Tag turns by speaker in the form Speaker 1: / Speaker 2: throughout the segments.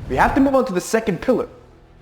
Speaker 1: We have to move on to the second pillar,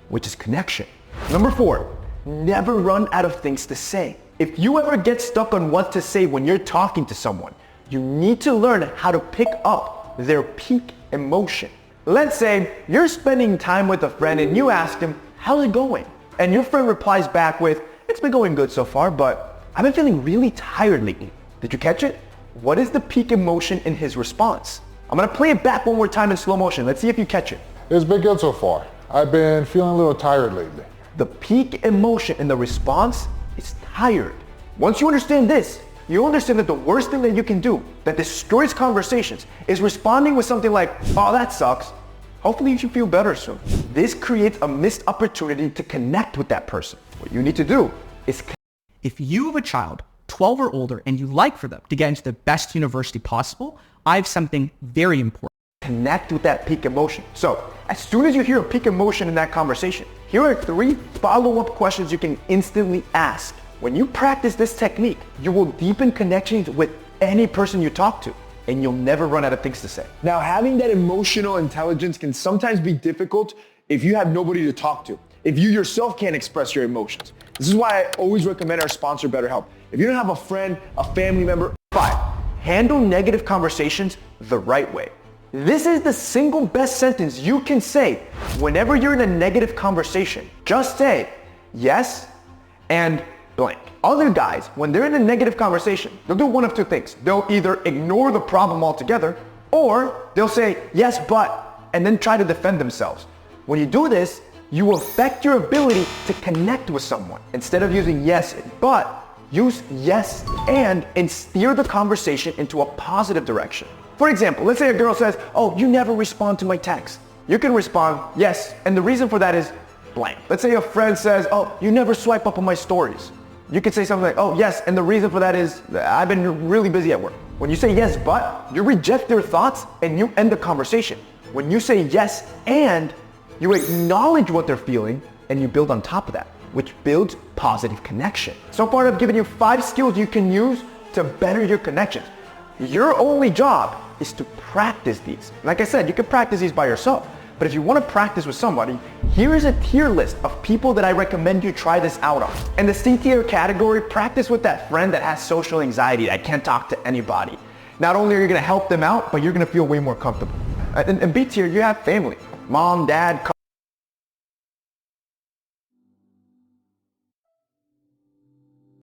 Speaker 1: which is connection. Number 4, never run out of things to say. If you ever get stuck on what to say when you're talking to someone, you need to learn how to pick up their peak emotion. Let's say you're spending time with a friend and you ask him, how's it going? And your friend replies back with, it's been going good so far, but I've been feeling really tired lately. Did you catch it? What is the peak emotion in his response? I'm gonna play it back one more time in slow motion. Let's see if you catch it.
Speaker 2: It's been good so far. I've been feeling a little tired lately.
Speaker 1: The peak emotion in the response is tired. Once you understand this, you understand that the worst thing that you can do that destroys conversations is responding with something like, oh, that sucks. Hopefully you should feel better soon. This creates a missed opportunity to connect with that person. What you need to do is
Speaker 3: if you have a child 12 or older and you like for them to get into the best university possible, I have something very important.
Speaker 1: Connect with that peak emotion. So as soon as you hear a peak emotion in that conversation, here are 3 follow-up questions you can instantly ask. When you practice this technique, you will deepen connections with any person you talk to, and you'll never run out of things to say. Now, having that emotional intelligence can sometimes be difficult if you have nobody to talk to, if you yourself can't express your emotions. This is why I always recommend our sponsor, BetterHelp. If you don't have a friend, a family member, 5, handle negative conversations the right way. This is the single best sentence you can say whenever you're in a negative conversation. Just say, yes, and blank. Other guys, when they're in a negative conversation, they'll do one of 2 things. They'll either ignore the problem altogether, or they'll say, yes, but, and then try to defend themselves. When you do this, you affect your ability to connect with someone. Instead of using yes, but, use yes, and steer the conversation into a positive direction. For example, let's say a girl says, oh, you never respond to my texts. You can respond, yes, and the reason for that is blank. Let's say a friend says, oh, you never swipe up on my stories. You could say something like, oh, yes, and the reason for that is I've been really busy at work. When you say yes, but, you reject their thoughts and you end the conversation. When you say yes, and, you acknowledge what they're feeling and you build on top of that, which builds positive connection. So far, I've given you 5 skills you can use to better your connections. Your only job is to practice these. Like I said, you can practice these by yourself. But if you want to practice with somebody, here is a tier list of people that I recommend you try this out on. In the C tier category, practice with that friend that has social anxiety, that can't talk to anybody. Not only are you going to help them out, but you're going to feel way more comfortable. In B tier, you have family, mom, dad,